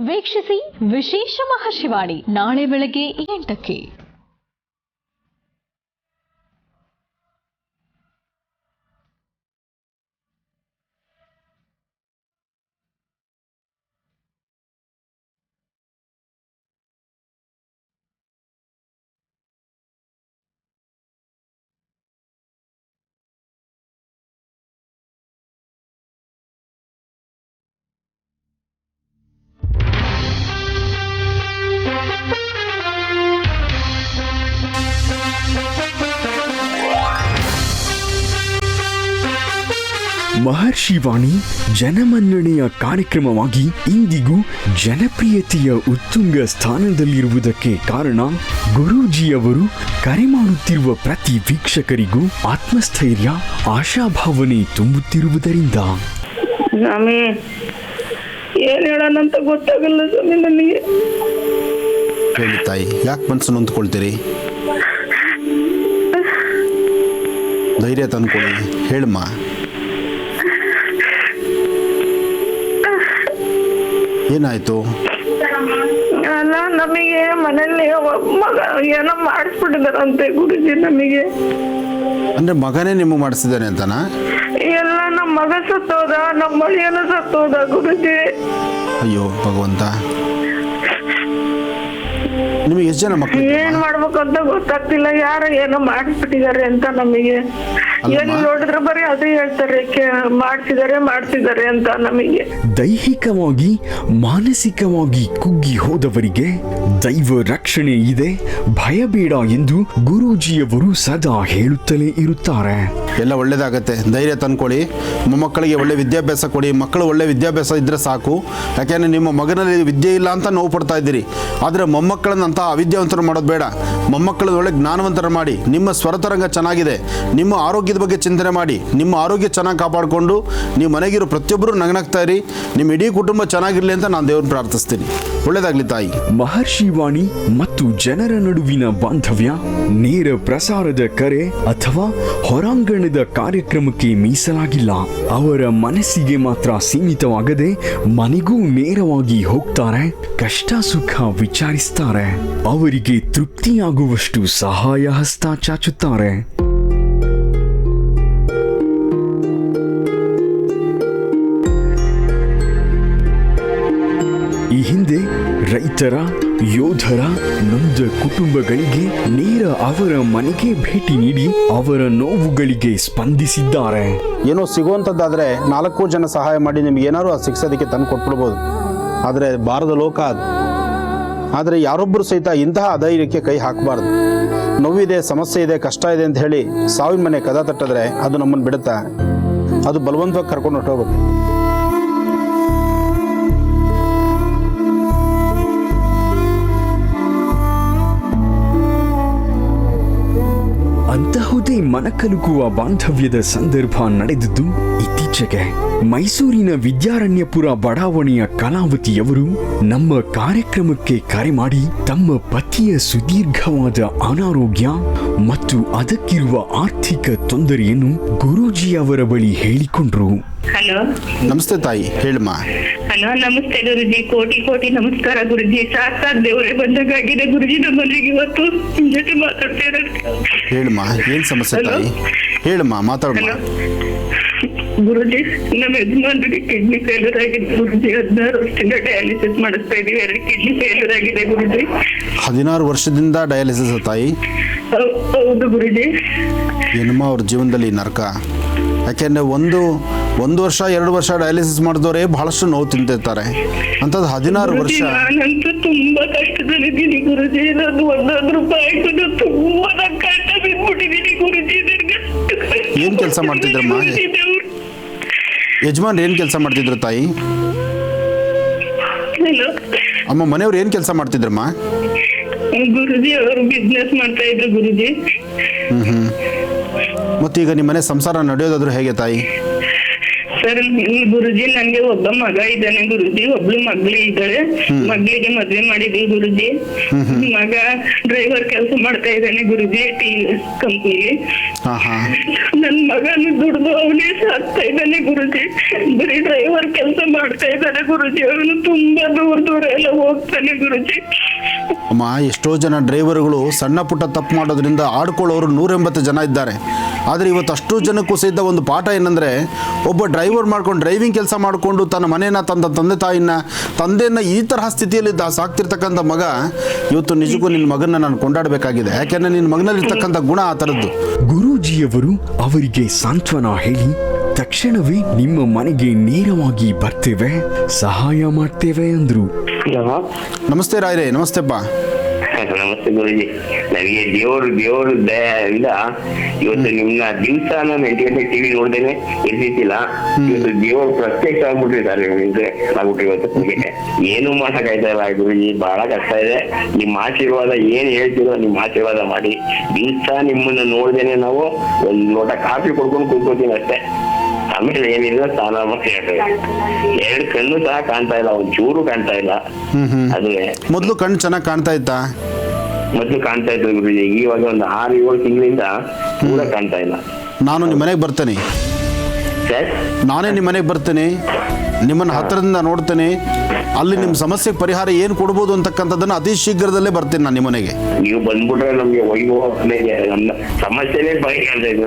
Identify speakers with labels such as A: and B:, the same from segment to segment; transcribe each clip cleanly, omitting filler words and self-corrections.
A: ವೀಕ್ಷಿಸಿ ವಿಶೇಷ ಮಹಾಶಿವಾಣಿ ನಾಳೆ ಬೆಳಗ್ಗೆ 8ಕ್ಕೆ.
B: ಮಹರ್ಷಿವಾಣಿ ಜನಮನ್ನಣೆಯ ಕಾರ್ಯಕ್ರಮವಾಗಿ ಇಂದಿಗೂ ಜನಪ್ರಿಯತೆಯ ಉತ್ತುಂಗ ಸ್ಥಾನದಲ್ಲಿರುವುದಕ್ಕೆ ಕಾರಣ ಗುರೂಜಿಯವರು ಕರೆ ಮಾಡುತ್ತಿರುವ ಪ್ರತಿ ವೀಕ್ಷಕರಿಗೂ ಆತ್ಮಸ್ಥೈರ್ಯ ಆಶಾಭಾವನೆ ತುಂಬುತ್ತಿರುವುದರಿಂದ.
C: ಸ್ವಾಮಿ ಏನ್ ಹೇಳೋಣಂತ ಗೊತ್ತಾಗಲ್ಲ ಸ್ವಾಮಿ ನನಗೆ.
D: ಹೇಳಿ ತಾಯಿ, ಯಾಕೆ ಮನಸ್ಸು ನೊಂದ್ಕೊಳ್ತೀರಿ? ಧೈರ್ಯ ತಂದ್ಕೊಳ್ಳಿ, ಹೇಳಮ್ಮ. ಏನಾಯ್ತು?
C: ಅಲ್ಲ, ನಮಗೆ ಮನೇಲಿ ಮಗ ಏನೋ ಮಾಡಿಸ್ಬಿಟ್ಟಿದಾರಂತೆ ಗುರುಜಿ ನಮಗೆ.
D: ಅಂದ್ರೆ ಮಗನೇ ನಿಮಗೆ ಮಾಡಿಸಿದ್ದಾನೆ ಅಂತನಾ?
C: ಎಲ್ಲ ನಮ್ಮ ಮಗ ಸತ್ತೋದ, ನಮ್ಮ ಮಳಿಯನ ಸತ್ತೋದ ಗುರುಜಿ.
D: ಅಯ್ಯೋ ಭಗವಂತ, ನಿಮಗೆ ಎಷ್ಟು ಜನ ಮಕ್ಕಳು?
C: ಏನ್ ಮಾಡ್ಬೇಕು ಅಂತ ಗೊತ್ತಾಗ್ತಿಲ್ಲ. ಯಾರು ಏನೋ ಮಾಡಿಸ್ಬಿಟ್ಟಿದ್ದಾರೆ ಅಂತ ನಮಗೆ. ಏನ್ ನೋಡಿದ್ರೆ ಬರೀ ಅದೇ ಹೇಳ್ತಾರೆ, ಮಾಡ್ತಿದ್ದಾರೆ ಅಂತ ನಮಗೆ.
B: ದೈಹಿಕವಾಗಿ ಮಾನಸಿಕವಾಗಿ ಕುಗ್ಗಿ ಹೋದವರಿಗೆ ದೈವ ರಕ್ಷಣೆ ಇದೆ, ಭಯ ಬೇಡ ಎಂದು ಗುರೂಜಿಯವರು ಸದಾ ಹೇಳುತ್ತಲೇ ಇರುತ್ತಾರೆ.
D: ಎಲ್ಲ ಒಳ್ಳೇದಾಗತ್ತೆ, ಧೈರ್ಯ ತಂದ್ಕೊಳ್ಳಿ. ಮೊಮ್ಮಕ್ಕಳಿಗೆ ಒಳ್ಳೆ ವಿದ್ಯಾಭ್ಯಾಸ ಕೊಡಿ. ಮಕ್ಕಳು ಒಳ್ಳೆ ವಿದ್ಯಾಭ್ಯಾಸ ಇದ್ರೆ ಸಾಕು. ಯಾಕೆಂದರೆ ನಿಮ್ಮ ಮಗನಲ್ಲಿ ವಿದ್ಯೆ ಇಲ್ಲ ಅಂತ ನೋವು ಪಡ್ತಾ ಇದ್ದೀರಿ. ಆದರೆ ಮೊಮ್ಮಕ್ಕಳನ್ನಂಥ ಅವಿದ್ಯಾವಂತರು ಮಾಡೋದು ಬೇಡ. ಮೊಮ್ಮಕ್ಕಳನ್ನ ಒಳ್ಳೆ ಜ್ಞಾನವಂತರ ಮಾಡಿ. ನಿಮ್ಮ ಸ್ವರತರಂಗ ಚೆನ್ನಾಗಿದೆ, ನಿಮ್ಮ ಆರೋಗ್ಯದ ಬಗ್ಗೆ ಚಿಂತನೆ ಮಾಡಿ. ನಿಮ್ಮ ಆರೋಗ್ಯ ಚೆನ್ನಾಗಿ ಕಾಪಾಡಿಕೊಂಡು ನೀವು ಮನೆಗಿರೋ ಪ್ರತಿಯೊಬ್ಬರು ನಗನಗ್ತಾ ಇರಿ. ನಿಮ್ಮ ಇಡೀ ಕುಟುಂಬ ಚೆನ್ನಾಗಿರಲಿ ಅಂತ ನಾನು ದೇವ್ರನ್ನ ಪ್ರಾರ್ಥಿಸ್ತೀನಿ. ಒಳ್ಳೇದಾಗಲಿ ತಾಯಿ.
B: ಮಹರ್ಷಿವಾಣಿ ಮತ್ತು ಜನರ ನಡುವಿನ ಬಾಂಧವ್ಯ ನೇರ ಪ್ರಸಾರದ ಕರೆ ಅಥವಾ ಹೊರಾಂಗಣದ ಕಾರ್ಯಕ್ರಮಕ್ಕೆ ಮೀಸಲಾಗಿಲ್ಲ. ಅವರ ಮನಸ್ಸಿಗೆ ಮಾತ್ರ ಸೀಮಿತವಾಗದೆ ಮನೆಗೂ ನೇರವಾಗಿ ಹೋಗ್ತಾರೆ, ಕಷ್ಟ ಸುಖ ವಿಚಾರಿಸ್ತಾರೆ, ಅವರಿಗೆ ತೃಪ್ತಿಯಾಗುವಷ್ಟು ಸಹಾಯ ಹಸ್ತ ಚಾಚುತ್ತಾರೆ. ಈ ಹಿಂದೆ ರೈತರ, ಯೋಧರ, ನೊಂದ ಕುಟುಂಬಗಳಿಗೆ ನೇರ ಅವರ ಮನೆಗೆ ಭೇಟಿ ನೀಡಿ ಅವರ ನೋವುಗಳಿಗೆ ಸ್ಪಂದಿಸಿದ್ದಾರೆ.
D: ಏನೋ ಸಿಗುವಂಥದ್ದಾದರೆ 4 ಜನ ಸಹಾಯ ಮಾಡಿ ನಿಮ್ಗೆ ಏನಾದ್ರು ಅದು ಸಿಕ್ಸೋದಕ್ಕೆ ತಂದು ಕೊಟ್ಬಿಡ್ಬೋದು. ಆದರೆ ಬಾರದ ಲೋಕ ಅದು. ಆದರೆ ಯಾರೊಬ್ಬರು ಸಹಿತ ಇಂತಹ ಅಧೈರ್ಯಕ್ಕೆ ಕೈ ಹಾಕಬಾರ್ದು. ನೋವಿದೆ, ಸಮಸ್ಯೆ ಇದೆ, ಕಷ್ಟ ಇದೆ ಅಂತ ಹೇಳಿ ಸಾವಿನ ಮನೆ ಕದ ತಟ್ಟಿದ್ರೆ ಅದು ನಮ್ಮನ್ನು ಬಿಡುತ್ತಾ? ಅದು ಬಲವಂತವಾಗಿ ಕರ್ಕೊಂಡು ಹೊರಟೋಗುತ್ತೆ.
B: ಅಂತಹುದೇ ಮನಕಲುಕುವ ಬಾಂಧವ್ಯದ ಸಂದರ್ಭ ನಡೆದಿದ್ದು ಇತ್ತೀಚೆಗೆ. ಮೈಸೂರಿನ ವಿದ್ಯಾರಣ್ಯಪುರ ಬಡಾವಣೆಯ ಕಲಾವತಿಯವರು ನಮ್ಮ ಕಾರ್ಯಕ್ರಮಕ್ಕೆ ಕರೆ ಮಾಡಿ ತಮ್ಮ ಪತಿಯ ಸುದೀರ್ಘವಾದ ಅನಾರೋಗ್ಯ ಮತ್ತು ಅದಕ್ಕಿರುವ ಆರ್ಥಿಕ ತೊಂದರೆಯನ್ನು ಗುರೂಜಿಯವರ ಬಳಿ ಹೇಳಿಕೊಂಡ್ರು.
C: ಹಲೋ,
D: ನಮಸ್ತೆ ತಾಯಿ, ಹೇಳಮ್ಮ.
C: ಹಲೋ, ನಮಸ್ತೆ ಗುರುಜಿ. ಕೋಟಿ ಕೋಟಿ ನಮಸ್ಕಾರ ಗುರುಜಿ. ಸಾಕ್ಷಾತ್ ದೇವರೇ ಬಂದಾಗಿದೆ ಗುರುಜಿ. ನಮ್ಮಲ್ಲಿಗೆ ಇವತ್ತು ನಿಮ್ ಜೊತೆ ಮಾತಾಡ್ತೇನೆ.
D: ಹೇಳಮ್ಮ, ಏನ್ ಸಮಸ್ಯೆ ತಾಯಿ? ಹೇಳಮ್ಮ, ಮಾತಾಡಮ್ಮ.
C: ಗುರುಜಿ, ನಮ್ಮ ಯಜಮಾನ್ರಿಗೆ ಕಿಡ್ನಿ ಫೇಲ್ಯೂರ್ ಆಗಿದೆ ಗುರುಜಿ. 16 ವರ್ಷದಿಂದ ಡಯಾಲಿಸಿಸ್ ಮಾಡಿಸ್ತಾ ಇದೀವಿ. 2 ಕಿಡ್ನಿ ಫೇಲ್ಯೂರ್ ಆಗಿದೆ ಗುರುಜಿ.
D: 16 ವರ್ಷದಿಂದ ಡಯಾಲಿಸಿಸ್ ತಾಯಿ?
C: ಹೌದು ಗುರುಜಿ.
D: ಏನಮ್ಮ ಅವ್ರ ಜೀವನದಲ್ಲಿ ನರಕ. ಯಾಕೆಂದರೆ ಒಂದು ವರ್ಷ 2 ವರ್ಷ ಡಯಾಲಿಸಿಸ್ ಮಾಡಿದವರೇ ಬಹಳಷ್ಟು ನೋವು ತಿಂತಿರ್ತಾರೆ. ಅಂಥದ್ದು 16 ವರ್ಷ.
C: ನಾನಂತೂ ತುಂಬಾ ಕಷ್ಟದಲ್ಲಿದ್ದೀನಿ ಗುರುಜಿ. ನಾನು 1 ರೂಪಾಯಿ ತುಂಬಾ ಕಷ್ಟ ಬಿದ್ಬಿಟ್ಟಿದ್ದೀನಿ ಗುರುಜಿ.
D: ಏನ್ ಕೆಲಸ ಮಾಡ್ತಿದ್ರಮ್ಮ? ಯಜಮಾನ್ ಏನ್ ಕೆಲಸ ಮಾಡ್ತಿದ್ರು ತಾಯಿ? ಅಮ್ಮ, ಮನೆಯವ್ರು ಏನ್ ಕೆಲಸ ಮಾಡ್ತಿದ್ರಮ್ಮ?
C: ಗುರುಜಿ ಅವರು ಬಿಸ್ನೆಸ್ ಮಾಡ್ತಾ ಇದ್ರು ಗುರುಜಿ.
D: ಮತ್ತೀಗ ನಿಮ್ಮ ಮನೆ ಸಂಸಾರ ನಡೆಯೋದಾದ್ರೂ ಹೇಗೆ ತಾಯಿ?
C: ಸರ್ ಗುರುಜಿ ನನ್ಗೆ ಒಬ್ಬ ಮಗ ಇದ್ದಾನೆ ಗುರುಜಿ, ಒಬ್ಳು ಮಗಳು ಇದ್ದಾಳೆ. ಮಗಳಿಗೆ ಮದ್ವೆ ಮಾಡಿದೀವಿ ಗುರುಜಿ. ಮಗ ಡ್ರೈವರ್ ಕೆಲಸ ಮಾಡ್ತಾ ಇದ್ದಾನೆ ಗುರುಜಿ, TVS ಕಂಪ್ನಿಲಿ. ನನ್ ಮಗನು ದುಡ್ದು ಅವನೇ ಸಾಕ್ತಾ ಇದ್ದಾನೆ ಗುರುಜಿ. ಬರೀ ಡ್ರೈವರ್ ಕೆಲಸ ಮಾಡ್ತಾ ಇದ್ದಾನೆ ಗುರುಜಿ. ಅವನು ತುಂಬಾ ದೂರ ಎಲ್ಲ ಹೋಗ್ತಾನೆ ಗುರುಜಿ.
D: ಅಮ್ಮ, ಎಷ್ಟೋ ಜನ ಡ್ರೈವರ್ಗಳು ಸಣ್ಣ ಪುಟ್ಟ ತಪ್ಪು ಮಾಡೋದ್ರಿಂದ ಆಡ್ಕೊಳ್ಳೋರು 180 ಜನ ಇದ್ದಾರೆ. ಆದರೆ ಇವತ್ತು ಅಷ್ಟು ಜನಕ್ಕೂ ಸಹಿತ ಒಂದು ಪಾಠ ಏನಂದರೆ, ಒಬ್ಬ ಡ್ರೈವರ್ ಮಾಡ್ಕೊಂಡು ಡ್ರೈವಿಂಗ್ ಕೆಲಸ ಮಾಡಿಕೊಂಡು ತನ್ನ ಮನೇನ ತಂದೆಯನ್ನು ಈ ತರಹ ಸ್ಥಿತಿಯಲ್ಲಿ ಸಾಕ್ತಿರ್ತಕ್ಕಂಥ ಮಗ ಇವತ್ತು ನಿಜಕ್ಕೂ ನಿನ್ನ ಮಗನ ನಾನು ಕೊಂಡಾಡಬೇಕಾಗಿದೆ. ಯಾಕೆಂದರೆ ನಿನ್ನ ಮಗನಲ್ಲಿರ್ತಕ್ಕಂಥ ಗುಣ ಆ ಥರದ್ದು.
B: ಗುರೂಜಿಯವರು ಅವರಿಗೆ ಸಾಂತ್ವನ ಹೇಳಿ ತಕ್ಷಣವೇ ನಿಮ್ಮ ಮನೆಗೆ ನೇರವಾಗಿ ಬರ್ತೇವೆ, ಸಹಾಯ ಮಾಡ್ತೇವೆ ಅಂದ್ರು.
D: ನಮಸ್ತೆ ರಾಯ್ರೆ. ನಮಸ್ತೆಪ್ಪ.
E: ನಮಸ್ತೆ ಗುರುಜಿ. ನನಗೆ ದೇವ್ರ ದಯದಿಂದ ಇವತ್ತು ನಿಮ್ನ ದಿವಸ ನಾನು 8 ಗಂಟೆ ಟಿವಿ ನೋಡ್ದೇನೆ ಇರ್ತಿದ್ದಿಲ್ಲ. ಇವತ್ತು ದೇವ್ರು ಪ್ರತ್ಯಕ್ಷ ಆಗ್ಬಿಟ್ಟಿದ್ದಾರೆ ಇವತ್ತು ನನಗೆ ಏನು ಮಾಡಕ್ಕಾಯ್ತಾ ಇಲ್ಲ ಗುರುಜಿ. ಬಹಳ ಕಷ್ಟ ಇದೆ. ನಿಮ್ಮ ಆಶೀರ್ವಾದ ಏನ್ ಹೇಳ್ತೀರೋ ನಿಮ್ಮ ಆಶೀರ್ವಾದ ಮಾಡಿ. ದಿವಸ ನಿಮ್ಮನ್ನ ನೋಡ್ದೇನೆ ನಾವು ಒಂದ್ ಲೋಟ ಕಾಫಿ ಕೊಡ್ಕೊಂಡು ಕೂತ್ಕೋತೀನಿ ಅಷ್ಟೇ. ಆಮೇಲೆ ಏನಿಲ್ಲ, ಸ್ನಾನ ಮಾಡಿ 2 ಕಣ್ಣು ಸಹ ಕಾಣ್ತಾ ಇಲ್ಲ, ಒಂಚೂರು ಕಾಣ್ತಾ ಇಲ್ಲ. ಅದುವೇ
D: ಮೊದಲು ಕಣ್ಣು ಚೆನ್ನಾಗಿ ಕಾಣ್ತಾ ಇತ್ತಾ?
E: ಮೊದ್ಲು ಕಾಣ್ತಾ ಇತ್ತು ಗುರುಜಿ. ಇವಾಗ ಒಂದು 6-7 ತಿಂಗಳಿಂದ ಪೂರ ಕಾಣ್ತಾ ಇಲ್ಲ.
D: ನಾನು ನಿಮ್ಮ ಮನೆಗೆ ಬರ್ತೇನೆ
E: ಸರ್,
D: ನಾನೇ ನಿಮ್ಮ ಮನೆಗೆ ಬರ್ತೇನೆ, ನಿಮ್ಮನ್ನು ಹತ್ತಿರದಿಂದ ನೋಡ್ತೇನೆ. ಅಲ್ಲಿ ನಿಮ್ಮ ಸಮಸ್ಯೆಗೆ ಪರಿಹಾರ ಏನು ಕೊಡ್ಬೋದು ಅಂತಕ್ಕಂಥದ್ದನ್ನು ಅತಿ ಶೀಘ್ರದಲ್ಲೇ ಬರ್ತೀನಿ ನಾನು ನಿಮ್ಮ ಮನೆಗೆ.
E: ನೀವು ಬಂದ್ಬಿಟ್ರೆ ನಮ್ಗೆ ನಮ್ಮ ಸಮಸ್ಯೆನೇ ಬಗೆಹರಿತಾ ಇದೆ.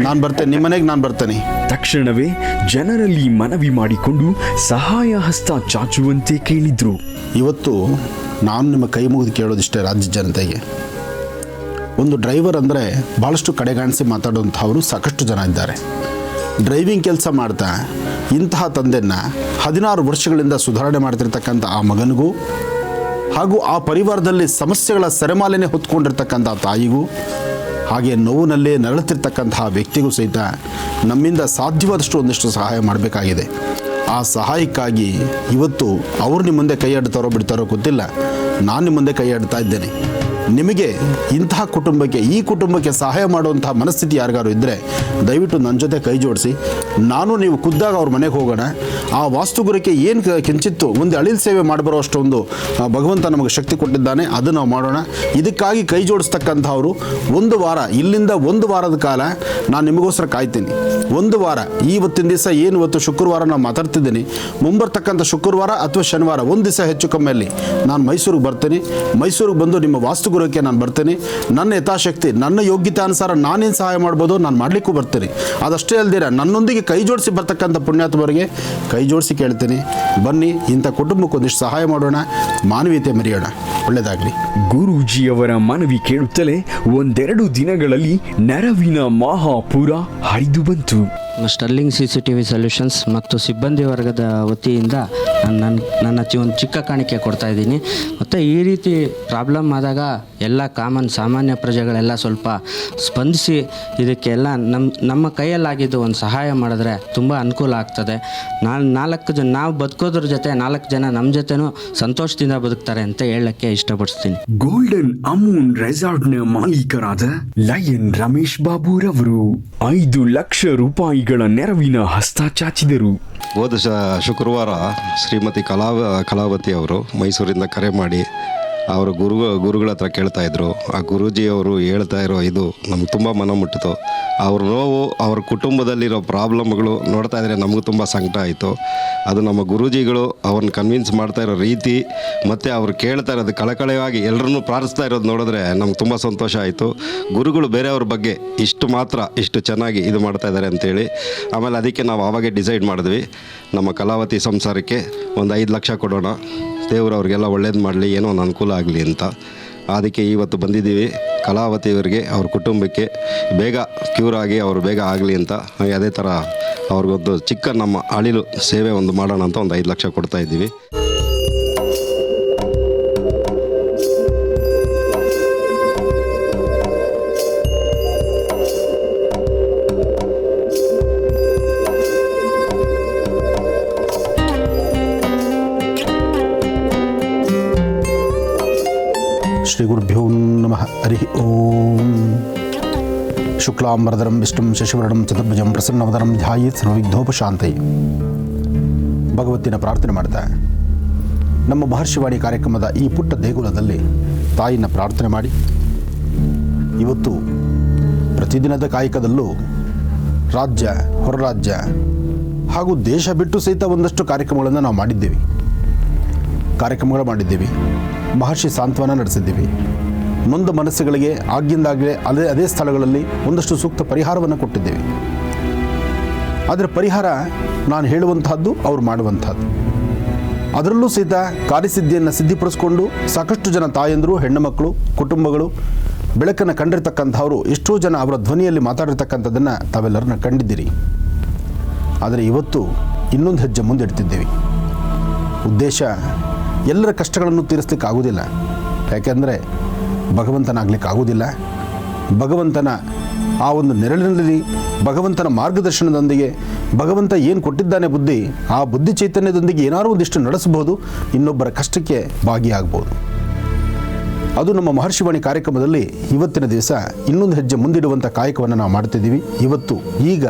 D: ನಾನು ಬರ್ತೇನೆ ನಿಮ್ಮ ಮನೆಗೆ, ನಾನು ಬರ್ತೇನೆ.
B: ತಕ್ಷಣವೇ ಜನರಲ್ಲಿ ಮನವಿ ಮಾಡಿಕೊಂಡು ಸಹಾಯ ಹಸ್ತ ಚಾಚುವಂತೆ ಕೇಳಿದ್ರು.
D: ಇವತ್ತು ನಾನು ನಿಮ್ಮ ಕೈ ಮುಗಿದು ಕೇಳೋದಿಷ್ಟೇ ರಾಜ್ಯ ಜನತೆಗೆ. ಒಂದು ಡ್ರೈವರ್ ಅಂದರೆ ಭಾಳಷ್ಟು ಕಡೆಗಾಣಿಸಿ ಮಾತಾಡುವಂಥವರು ಸಾಕಷ್ಟು ಜನ ಇದ್ದಾರೆ. ಡ್ರೈವಿಂಗ್ ಕೆಲಸ ಮಾಡ್ತಾ ಇಂತಹ ತಂದೆಯನ್ನು 16 ವರ್ಷಗಳಿಂದ ಸುಧಾರಣೆ ಮಾಡ್ತಿರ್ತಕ್ಕಂಥ ಆ ಮಗನಿಗೂ, ಹಾಗೂ ಆ ಪರಿವಾರದಲ್ಲಿ ಸಮಸ್ಯೆಗಳ ಸೆರೆಮಾಲೆನೇ ಹೊತ್ಕೊಂಡಿರ್ತಕ್ಕಂಥ ತಾಯಿಗೂ, ಹಾಗೆ ನೋವಿನಲ್ಲೇ ನರಳುತ್ತಿರ್ತಕ್ಕಂತಹ ವ್ಯಕ್ತಿಗೂ ಸಹಿತ ನಮ್ಮಿಂದ ಸಾಧ್ಯವಾದಷ್ಟು ಒಂದಿಷ್ಟು ಸಹಾಯ ಮಾಡಬೇಕಾಗಿದೆ. ಆ ಸಹಾಯಕ್ಕಾಗಿ ಇವತ್ತು ಅವ್ರು ನಿಮ್ಮ ಮುಂದೆ ಕೈ ಆಡ್ತಾರೋ ಬಿಡ್ತಾರೋ ಗೊತ್ತಿಲ್ಲ, ನಾನು ನಿಮ್ಮ ಮುಂದೆ ಕೈ ಆಡ್ತಾ ಇದ್ದೇನೆ. ನಿಮಗೆ ಇಂತಹ ಕುಟುಂಬಕ್ಕೆ, ಈ ಕುಟುಂಬಕ್ಕೆ ಸಹಾಯ ಮಾಡುವಂತಹ ಮನಸ್ಥಿತಿ ಯಾರಿಗಾರು ಇದ್ದರೆ ದಯವಿಟ್ಟು ನನ್ನ ಜೊತೆ ಕೈ ಜೋಡಿಸಿ, ನಾನು ನೀವು ಖುದ್ದಾಗ ಅವ್ರ ಮನೆಗೆ ಹೋಗೋಣ. ಆ ವಾಸ್ತುಗುರಕ್ಕೆ ಏನು ಕಿಂಚಿತ್ತು ಒಂದು ಅಳಿಲ್ ಸೇವೆ ಮಾಡಬರೋ ಅಷ್ಟೊಂದು ಭಗವಂತ ನಮಗೆ ಶಕ್ತಿ ಕೊಟ್ಟಿದ್ದಾನೆ, ಅದು ನಾವು ಮಾಡೋಣ. ಇದಕ್ಕಾಗಿ ಕೈ ಜೋಡಿಸ್ತಕ್ಕಂಥವ್ರು 1 ವಾರ, ಇಲ್ಲಿಂದ 1 ವಾರದ ಕಾಲ ನಾನು ನಿಮಗೋಸ್ಕರ ಕಾಯ್ತೀನಿ. 1 ವಾರ, ಇವತ್ತಿನ ದಿವಸ ಏನು ಇವತ್ತು ಶುಕ್ರವಾರ ನಾವು ಮಾತಾಡ್ತಿದ್ದೀನಿ, ಮುಂಬರ್ತಕ್ಕಂಥ ಶುಕ್ರವಾರ ಅಥವಾ ಶನಿವಾರ ಒಂದು ದಿವಸ ಹೆಚ್ಚು ಕಮ್ಮಿಯಲ್ಲಿ ನಾನು ಮೈಸೂರಿಗೆ ಬರ್ತೀನಿ. ಮೈಸೂರಿಗೆ ಬಂದು ನಿಮ್ಮ ವಾಸ್ತುಗುರಕ್ಕೆ ನಾನು ಬರ್ತೇನೆ. ನನ್ನ ಯಥಾಶಕ್ತಿ, ನನ್ನ ಯೋಗ್ಯತೆ ಅನುಸಾರ ನಾನೇನು ಸಹಾಯ ಮಾಡ್ಬೋದು ನಾನು ಮಾಡಲಿಕ್ಕೂ ಬರ್ತೀನಿ. ಅದಷ್ಟೇ ಅಲ್ದಿರ ನನ್ನೊಂದಿಗೆ ಕೈ ಜೋಡಿಸಿ ಬರ್ತಕ್ಕಂಥ ಪುಣ್ಯಾತ್ಮರಿಗೆ ಕೈ ಜೋಡಿಸಿ ಕೇಳ್ತೀನಿ, ಬನ್ನಿ ಇಂಥ ಕುಟುಂಬಕ್ಕೆ ಒಂದಿಷ್ಟು ಸಹಾಯ ಮಾಡೋಣ, ಮಾನವೀಯತೆ ಮರೆಯೋಣ. ಒಳ್ಳೆಯದಾಗಲಿ.
B: ಗುರೂಜಿಯವರ ಮನವಿ ಕೇಳುತ್ತಲೇ 1-2 ದಿನಗಳಲ್ಲಿ ನೆರವಿನ ಮಹಾಪೂರ ಹರಿದು ಬಂತು.
F: ಸ್ಟರ್ಲಿಂಗ್ CCTV ಸೊಲ್ಯೂಷನ್ಸ್ ಮತ್ತು ಸಿಬ್ಬಂದಿ ವರ್ಗದ ವತಿಯಿಂದ ನನ್ನ ಒಂದು ಚಿಕ್ಕ ಕಾಣಿಕೆ ಕೊಡ್ತಾ ಇದ್ದೀನಿ. ಮತ್ತು ಈ ರೀತಿ ಪ್ರಾಬ್ಲಮ್ ಆದಾಗ ಎಲ್ಲ ಸಾಮಾನ್ಯ ಪ್ರಜೆಗಳೆಲ್ಲ ಸ್ವಲ್ಪ ಸ್ಪಂದಿಸಿ ಇದಕ್ಕೆಲ್ಲ ನಮ್ಮ ಕೈಯಲ್ಲಾಗಿದ್ದು ಒಂದು ಸಹಾಯ ಮಾಡಿದ್ರೆ ತುಂಬ ಅನುಕೂಲ ಆಗ್ತದೆ. ನಾವು ಬದುಕೋದ್ರ ಜೊತೆ 4 ಜನ ನಮ್ಮ ಜೊತೆನೂ ಸಂತೋಷದಿಂದ ಬದುಕ್ತಾರೆ ಅಂತ ಹೇಳಕ್ಕೆ ಇಷ್ಟಪಡಿಸ್ತೀನಿ.
B: ಗೋಲ್ಡನ್ ಅಮೂನ್ ರೆಸಾರ್ಟ್ನ ಮಾಲೀಕರಾದ ಲಯನ್ ರಮೇಶ್ ಬಾಬುರವರು 5 ಲಕ್ಷ ರೂಪಾಯಿಗಳ ನೆರವಿನ ಹಸ್ತ ಚಾಚಿದರು.
G: ಹೋದ ಶುಕ್ರವಾರ ಶ್ರೀಮತಿ ಕಲಾವತಿ ಅವರು ಮೈಸೂರಿಂದ ಕರೆ ಮಾಡಿ ಅವರು ಗುರುಗಳ ಹತ್ರ ಕೇಳ್ತಾ ಇದ್ರು. ಆ ಗುರೂಜಿಯವರು ಹೇಳ್ತಾ ಇರೋ ಇದು ನಮ್ಗೆ ತುಂಬ ಮನ ಮುಟ್ಟಿತು. ಅವ್ರ ನೋವು, ಅವ್ರ ಕುಟುಂಬದಲ್ಲಿರೋ ಪ್ರಾಬ್ಲಮ್ಗಳು ನೋಡ್ತಾ ಇದ್ರೆ ನಮಗೂ ತುಂಬ ಸಂಕಟ ಆಯಿತು. ಅದು ನಮ್ಮ ಗುರೂಜಿಗಳು ಅವ್ರನ್ನ ಕನ್ವಿನ್ಸ್ ಮಾಡ್ತಾ ಇರೋ ರೀತಿ ಮತ್ತು ಅವ್ರು ಕೇಳ್ತಾ ಇರೋದು ಕಳಕಳೆಯಾಗಿ ಎಲ್ಲರನ್ನೂ ಪ್ರಾರ್ಥಿಸ್ತಾ ಇರೋದು ನೋಡಿದ್ರೆ ನಮ್ಗೆ ತುಂಬ ಸಂತೋಷ ಆಯಿತು. ಗುರುಗಳು ಬೇರೆಯವ್ರ ಬಗ್ಗೆ ಇಷ್ಟು ಚೆನ್ನಾಗಿ ಇದು ಮಾಡ್ತಾ ಇದ್ದಾರೆ ಅಂತೇಳಿ. ಆಮೇಲೆ ಅದಕ್ಕೆ ನಾವು ಆವಾಗೇ ಡಿಸೈಡ್ ಮಾಡಿದ್ವಿ, ನಮ್ಮ ಕಲಾವತಿ ಸಂಸಾರಕ್ಕೆ ಒಂದು 5 ಲಕ್ಷ ಕೊಡೋಣ, ದೇವರು ಅವ್ರಿಗೆಲ್ಲ ಒಳ್ಳೇದು ಮಾಡಲಿ, ಏನೋ ಒಂದು ಅನುಕೂಲ ಆಗಲಿ ಅಂತ. ಅದಕ್ಕೆ ಇವತ್ತು ಬಂದಿದ್ದೀವಿ. ಕಲಾವತಿಯವರಿಗೆ, ಅವ್ರ ಕುಟುಂಬಕ್ಕೆ ಬೇಗ ಕ್ಯೂರ್ ಆಗಿ ಅವರು ಬೇಗ ಆಗಲಿ ಅಂತ. ಹಾಗೆ ಅದೇ ಥರ ಅವ್ರಿಗೊಂದು ಚಿಕ್ಕ ನಮ್ಮ ಅಳಿಲು ಸೇವೆ ಒಂದು ಮಾಡೋಣ ಅಂತ ಒಂದು 5 ಲಕ್ಷ ಕೊಡ್ತಾ ಇದ್ದೀವಿ.
D: ಶ್ರೀ ಗುರುಭ್ಯೋ ನಮಃ. ಹರಿ ಓಂ. ಶುಕ್ಲಾಂಬರಧರಂ ವಿಷ್ಣುಂ ಶಶಿವರ್ಣಂ ಚತುರ್ಭುಜಂ ಪ್ರಸನ್ನವದನಂ ಧ್ಯಾಯೇತ್ ಸರ್ವವಿಘ್ನೋಪಶಾಂತಯೇ. ಭಗವತಿನ ಪ್ರಾರ್ಥನೆ ಮಾಡ್ತಾ ನಮ್ಮ ಮಹರ್ಷಿವಾಣಿ ಕಾರ್ಯಕ್ರಮದ ಈ ಪುಟ್ಟ ದೇಗುಲದಲ್ಲಿ ತಾಯಿನ ಪ್ರಾರ್ಥನೆ ಮಾಡಿ, ಇವತ್ತು ಪ್ರತಿದಿನದ ಕಾಯಕದಲ್ಲೂ ರಾಜ್ಯ, ಹೊರ ರಾಜ್ಯ ಹಾಗೂ ದೇಶ ಬಿಟ್ಟು ಸಹಿತ ಒಂದಷ್ಟು ಕಾರ್ಯಕ್ರಮಗಳನ್ನು ನಾವು ಮಾಡಿದ್ದೀವಿ. ಮಹರ್ಷಿ ಸಾಂತ್ವನ ನಡೆಸಿದ್ದೀವಿ. ನೊಂದ ಮನಸ್ಸುಗಳಿಗೆ ಆಗಿಂದಾಗಲೇ ಅದೇ ಸ್ಥಳಗಳಲ್ಲಿ ಒಂದಷ್ಟು ಸೂಕ್ತ ಪರಿಹಾರವನ್ನು ಕೊಟ್ಟಿದ್ದೇವೆ. ಆದರೆ ಪರಿಹಾರ ನಾನು ಹೇಳುವಂತಹದ್ದು, ಅವ್ರು ಮಾಡುವಂತಹದ್ದು. ಅದರಲ್ಲೂ ಸಹಿತ ಕಾರ್ಯಸಿದ್ಧಿಯನ್ನು ಸಿದ್ಧಿಪಡಿಸ್ಕೊಂಡು ಸಾಕಷ್ಟು ಜನ ತಾಯಂದರು, ಹೆಣ್ಣು ಮಕ್ಕಳು, ಕುಟುಂಬಗಳು ಬೆಳಕನ್ನು ಕಂಡಿರ್ತಕ್ಕಂಥವರು, ಎಷ್ಟೋ ಜನ ಅವರ ಧ್ವನಿಯಲ್ಲಿ ಮಾತಾಡಿರ್ತಕ್ಕಂಥದ್ದನ್ನು ತಾವೆಲ್ಲರನ್ನ ಕಂಡಿದ್ದೀರಿ. ಆದರೆ ಇವತ್ತು ಇನ್ನೊಂದು ಹೆಜ್ಜೆ ಮುಂದಿಡ್ತಿದ್ದೀವಿ. ಉದ್ದೇಶ ಎಲ್ಲರ ಕಷ್ಟಗಳನ್ನು ತೀರಿಸ್ಲಿಕ್ಕೆ ಆಗೋದಿಲ್ಲ. ಯಾಕೆಂದರೆ ಭಗವಂತನಾಗಲಿಕ್ಕೆ ಆಗೋದಿಲ್ಲ. ಭಗವಂತನ ಆ ಒಂದು ನೆರಳಿನಲ್ಲಿ, ಭಗವಂತನ ಮಾರ್ಗದರ್ಶನದೊಂದಿಗೆ, ಭಗವಂತ ಏನು ಕೊಟ್ಟಿದ್ದಾನೆ ಬುದ್ಧಿ, ಆ ಬುದ್ಧಿ ಚೈತನ್ಯದೊಂದಿಗೆ ಏನಾದರೂ ಒಂದಿಷ್ಟು ನಡೆಸಬಹುದು, ಇನ್ನೊಬ್ಬರ ಕಷ್ಟಕ್ಕೆ ಭಾಗಿಯಾಗ್ಬೋದು. ಅದು ನಮ್ಮ ಮಹರ್ಷಿವಾಣಿ ಕಾರ್ಯಕ್ರಮದಲ್ಲಿ ಇವತ್ತಿನ ದಿವಸ ಇನ್ನೊಂದು ಹೆಜ್ಜೆ ಮುಂದಿಡುವಂಥ ಕಾಯಕವನ್ನು ನಾವು ಮಾಡ್ತಿದ್ದೀವಿ. ಈಗ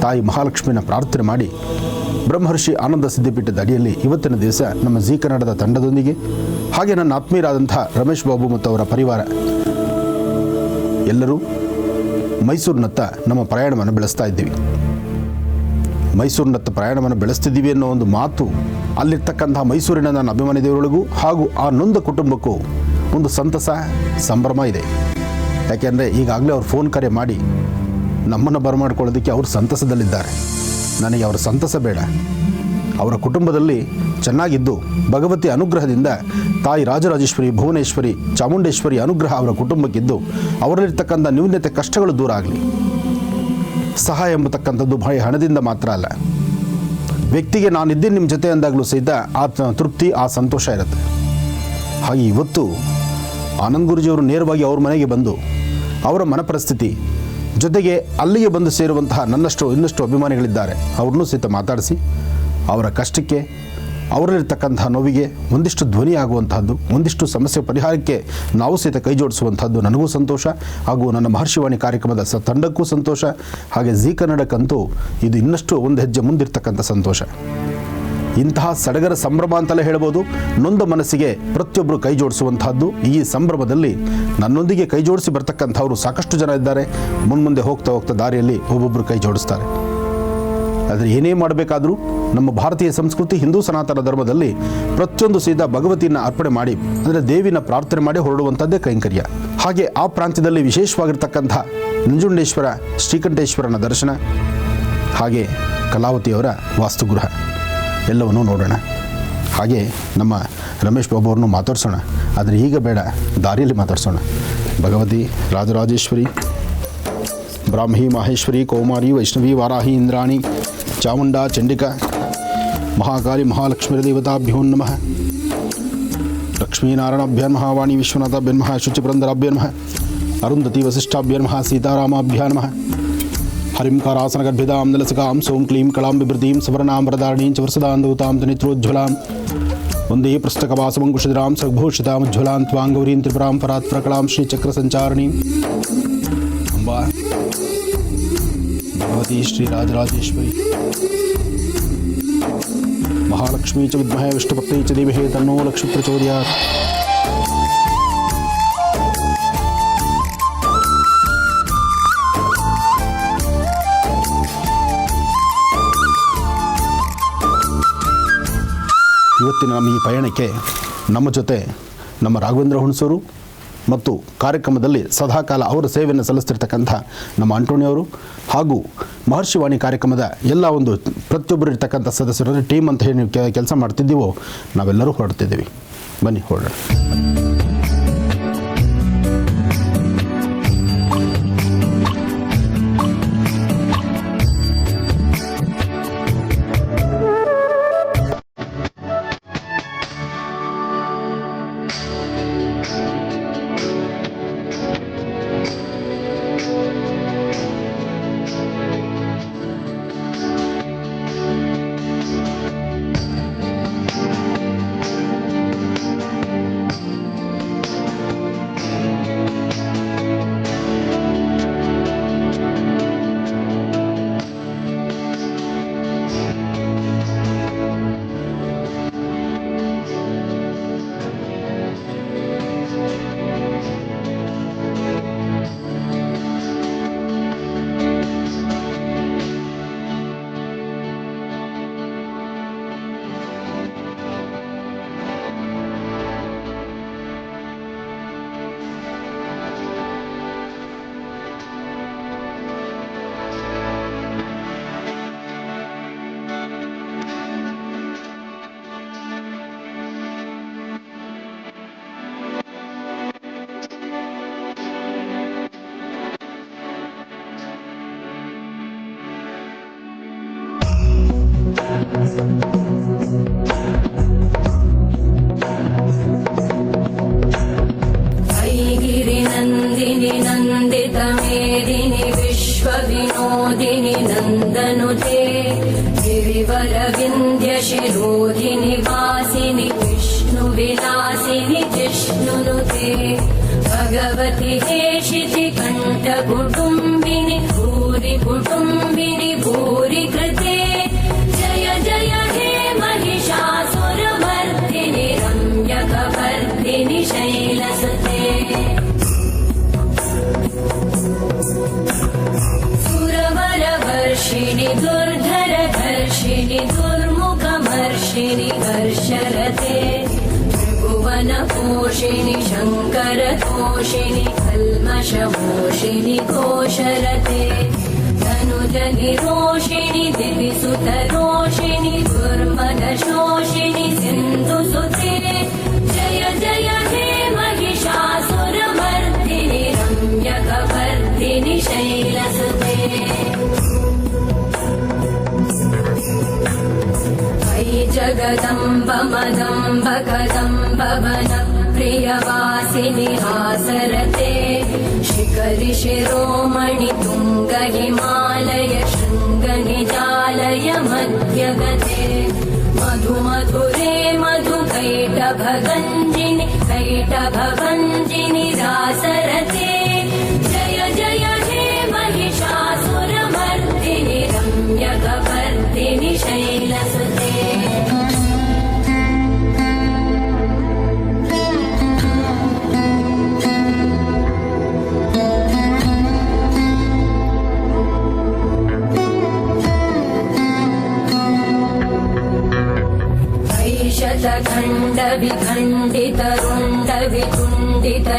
D: ತಾಯಿ ಮಹಾಲಕ್ಷ್ಮಿನ ಪ್ರಾರ್ಥನೆ ಮಾಡಿ ಬ್ರಹ್ಮರ್ಷಿ ಆನಂದ ಸಿದ್ಧಿಪೀಠದ ಅಡಿಯಲ್ಲಿ ಇವತ್ತಿನ ದಿವಸ ನಮ್ಮ ಜೀ ಕನ್ನಡದ ತಂಡದೊಂದಿಗೆ, ಹಾಗೆ ನನ್ನ ಆತ್ಮೀಯರಾದಂಥ ರಮೇಶ್ ಬಾಬು ಮತ್ತು ಅವರ ಪರಿವಾರ ಎಲ್ಲರೂ ಮೈಸೂರಿನತ್ತ ನಮ್ಮ ಪ್ರಯಾಣವನ್ನು ಬೆಳೆಸ್ತಾ ಇದ್ದೀವಿ. ಮೈಸೂರಿನತ್ತ ಪ್ರಯಾಣವನ್ನು ಬೆಳೆಸ್ತಿದ್ದೀವಿ ಅನ್ನೋ ಒಂದು ಮಾತು ಅಲ್ಲಿರ್ತಕ್ಕಂಥ ಮೈಸೂರಿನ ನನ್ನ ಅಭಿಮಾನಿ ದೇವರಿಗೂ ಹಾಗೂ ಆ ನೊಂದ ಕುಟುಂಬಕ್ಕೂ ಒಂದು ಸಂತಸ, ಸಂಭ್ರಮ ಇದೆ. ಯಾಕೆಂದರೆ ಈಗಾಗಲೇ ಅವ್ರು ಫೋನ್ ಕರೆ ಮಾಡಿ ನಮ್ಮನ್ನು ಬರಮಾಡ್ಕೊಳ್ಳೋದಕ್ಕೆ ಅವರು ಸಂತಸದಲ್ಲಿದ್ದಾರೆ. ನನಗೆ ಅವರ ಸಂತಸ ಬೇಡ, ಅವರ ಕುಟುಂಬದಲ್ಲಿ ಚೆನ್ನಾಗಿದ್ದು ಭಗವತಿ ಅನುಗ್ರಹದಿಂದ ತಾಯಿ ರಾಜರಾಜೇಶ್ವರಿ, ಭುವನೇಶ್ವರಿ, ಚಾಮುಂಡೇಶ್ವರಿ ಅನುಗ್ರಹ ಅವರ ಕುಟುಂಬಕ್ಕಿದ್ದು ಅವರಲ್ಲಿರ್ತಕ್ಕಂಥ ನ್ಯೂನ್ಯತೆ, ಕಷ್ಟಗಳು ದೂರ ಆಗಲಿ. ಸಹಾಯ ಎಂಬತಕ್ಕಂಥದ್ದು ಬರೀ ಹಣದಿಂದ ಮಾತ್ರ ಅಲ್ಲ. ವ್ಯಕ್ತಿಗೆ ನಾನಿದ್ದೀನಿ ನಿಮ್ಮ ಜೊತೆ ಅಂದಾಗಲೂ ಸಹಿತ ಆ ತೃಪ್ತಿ, ಆ ಸಂತೋಷ ಇರುತ್ತೆ. ಹಾಗೆ ಇವತ್ತು ಆನಂದ್ ಗುರೂಜಿಯವರು ನೇರವಾಗಿ ಅವ್ರ ಮನೆಗೆ ಬಂದು ಅವರ ಮನ ಪರಿಸ್ಥಿತಿ ಜೊತೆಗೆ ಅಲ್ಲಿಗೆ ಬಂದು ಸೇರುವಂತಹ ಇನ್ನಷ್ಟು ಅಭಿಮಾನಿಗಳಿದ್ದಾರೆ, ಅವ್ರನ್ನೂ ಸಹಿತ ಮಾತಾಡಿಸಿ ಅವರ ಕಷ್ಟಕ್ಕೆ, ಅವರಲ್ಲಿರ್ತಕ್ಕಂತಹ ನೋವಿಗೆ ಒಂದಿಷ್ಟು ಧ್ವನಿ ಆಗುವಂತಹದ್ದು, ಒಂದಿಷ್ಟು ಸಮಸ್ಯೆ ಪರಿಹಾರಕ್ಕೆ ನಾವು ಸಹಿತ ಕೈ ಜೋಡಿಸುವಂಥದ್ದು ನನಗೂ ಸಂತೋಷ, ಹಾಗೂ ನನ್ನ ಮಹರ್ಷಿವಾಣಿ ಕಾರ್ಯಕ್ರಮದ ತಂಡಕ್ಕೂ ಸಂತೋಷ. ಹಾಗೆ ಜೀ ಕನ್ನಡಕ್ಕಂತೂ ಇದು ಇನ್ನಷ್ಟು ಒಂದು ಹೆಜ್ಜೆ ಮುಂದಿರ್ತಕ್ಕಂಥ ಸಂತೋಷ. ಇಂತಹ ಸಡಗರ ಸಂಭ್ರಮ ಅಂತಲೇ ಹೇಳ್ಬೋದು. ನೊಂದ ಮನಸ್ಸಿಗೆ ಪ್ರತಿಯೊಬ್ಬರು ಕೈ ಜೋಡಿಸುವಂತಹದ್ದು. ಈ ಸಂಭ್ರಮದಲ್ಲಿ ನನ್ನೊಂದಿಗೆ ಕೈ ಜೋಡಿಸಿ ಬರ್ತಕ್ಕಂಥವರು ಸಾಕಷ್ಟು ಜನ ಇದ್ದಾರೆ. ಮುಂದೆ ಹೋಗ್ತಾ ದಾರಿಯಲ್ಲಿ ಒಬ್ಬೊಬ್ಬರು ಕೈ ಜೋಡಿಸ್ತಾರೆ. ಆದರೆ ಏನೇ ಮಾಡಬೇಕಾದ್ರೂ ನಮ್ಮ ಭಾರತೀಯ ಸಂಸ್ಕೃತಿ, ಹಿಂದೂ ಸನಾತನ ಧರ್ಮದಲ್ಲಿ ಪ್ರತಿಯೊಂದು ಸೀದಾ ಭಗವತಿಯನ್ನು ಅರ್ಪಣೆ ಮಾಡಿ, ಅಂದರೆ ದೇವಿನ ಪ್ರಾರ್ಥನೆ ಮಾಡಿ ಹೊರಡುವಂಥದ್ದೇ ಕೈಂಕರ್ಯ. ಹಾಗೆ ಆ ಪ್ರಾಂತ್ಯದಲ್ಲಿ ವಿಶೇಷವಾಗಿರ್ತಕ್ಕಂಥ ನಂಜುಂಡೇಶ್ವರ, ಶ್ರೀಕಂಠೇಶ್ವರನ ದರ್ಶನ, ಹಾಗೆ ಕಲಾವತಿಯವರ ವಾಸ್ತುಗೃಹ ಎಲ್ಲವನ್ನೂ ನೋಡೋಣ. ಹಾಗೆ ನಮ್ಮ ರಮೇಶ್ ಬಾಬು ಅವ್ರನ್ನೂ ಮಾತಾಡ್ಸೋಣ. ಆದರೆ ಈಗ ಬೇಡ, ದಾರಿಯಲ್ಲಿ ಮಾತಾಡ್ಸೋಣ. ಭಗವತಿ ರಾಜರಾಜೇಶ್ವರಿ, ಬ್ರಾಹ್ಮಿ, ಮಹೇಶ್ವರಿ, ಕೌಮಾರಿ, ವೈಷ್ಣವಿ, ವಾರಾಹಿ, ಇಂದ್ರಾಣಿ, ಚಾಮುಂಡಾ, ಚಂಡಿಕಾ, ಮಹಾಕಾಳಿ, ಮಹಾಲಕ್ಷ್ಮೀ ದೇವತಾಭ್ಯೋ ನಮಃ. ಲಕ್ಷ್ಮೀನಾರಾಯಣಾಭ್ಯ ನಮಃ. ವಾಣಿ ವಿಶ್ವನಾಥಾಭ್ಯ ನಮಃ. ಶುಚಿಪುರಂದರಾಭ್ಯ ನಮಃ. ಅರುಂಧತಿ ವಸಿಷ್ಠಾಭ್ಯ ನಮಃ. ಸೀತಾರಾಮಾಭ್ಯ ನಮಃ. ಹರಿಂಕಾರಾಸನಗರ್ಭಿದಾಂ ನಲಸಕಾಂ ಸೋಂ ಕ್ಲೀಂ ಕಳಾಂ ಬಿಭೃತೀಂ ಸವರ್ಣಾಂ ವರದಾರಣೀಂ ಚ ವರ್ಷದಾಂಧೂತಾಂ ನೇತ್ರೋಜ್ವಲಾಂ ವಂದೇ ಪೃಷ್ಠಕವಾಸಮಂಕುಶಿರಾಂ ಸರ್ಭೂಷಿತಾಂ ಉಜ್ವಲಾಂ ತ್ವಾಂ ಗೌರೀಂ ತ್ರಿಪುರಾಂ ಪರಾತ್ ಪ್ರಕಲಾಂ ಶ್ರೀಚಕ್ರ ಸಂಚಾರಣೀಂ ಅಂಬಾ ಭಗವತಿ ಶ್ರೀ ರಾಜರಾಜೇಶ್ವರಿ ಮಹಾಲಕ್ಷ್ಮೀ ಚ ವಿದ್ಮಹೇ ವಿಷ್ಣುಪತ್ನಿ ಚ ಧೀಮಹಿ ತನ್ನೋ ಲಕ್ಷ್ಮೀ ಪ್ರಚೋದಯಾತ್. ಇವತ್ತಿನ ನಮ್ಮ ಈ ಪಯಣಕ್ಕೆ ನಮ್ಮ ಜೊತೆ ನಮ್ಮ ರಾಘವೇಂದ್ರ ಹುಣಸೂರು ಮತ್ತು ಕಾರ್ಯಕ್ರಮದಲ್ಲಿ ಸದಾಕಾಲ ಅವರ ಸೇವೆಯನ್ನು ಸಲ್ಲಿಸ್ತಿರ್ತಕ್ಕಂಥ ನಮ್ಮ ಆಂಟೋಣಿಯವರು ಹಾಗೂ ಮಹರ್ಷಿವಾಣಿ ಕಾರ್ಯಕ್ರಮದ ಎಲ್ಲ ಒಂದು ಪ್ರತಿಯೊಬ್ಬರು ಇರ್ತಕ್ಕಂಥ ಸದಸ್ಯರು, ಟೀಮ್ ಅಂತ ಹೇಳಿ ಕೆಲಸ ಮಾಡ್ತಿದ್ದೀವೋ ನಾವೆಲ್ಲರೂ ಹೊರಡ್ತಿದ್ದೀವಿ. ಬನ್ನಿ ಹೊರಡೋಣ.
H: नन्दिनि नन्दित मेदिनि विश्वविनोदिनि नन्दनुते गिरिवर विन्ध्य शिरोधिनि वासिनि विष्णुविलासिनि जिष्णुनुते भगवति हेशिति कण्ठ कुटुम्बिनि भूरि कुटुम्बिनि भूरि कृते जय जय हे महिषासुरमर्दिनि रम्यकवर्दिनि शैलसुते सुरवरवर्षिणि दुर्धरधर्षिणि दुर्मुखमर्षिणि हर्षरते त्रिभुवनपोषिणि शङ्करतोषिणि कल्मषमोषिणि घोषरते तनुजनिरोषिणि दिविसुतरोषिणि दुर्मदशोषिणि सिन्धुसुते जय जय हे महिषासुरमर्दिनि रम्यकवर्दिनि शैलसुते अयि जगदम्ब मदम्ब कदम्ब वन प्रियवासिनि हासरते शिखरि शिरोमणि तुङ्ग हिमालय शृङ्ग निजालय मध्यगते मधु मधुरे मधु कैटभगञ्जिनि कैटभभञ्जिनि रासरते जय जय हे महिषासुरमर्दिनि रम्यकवर्दिनि शैलसुते शतखण्ड विखण्डित रुण्ड वितुण्डित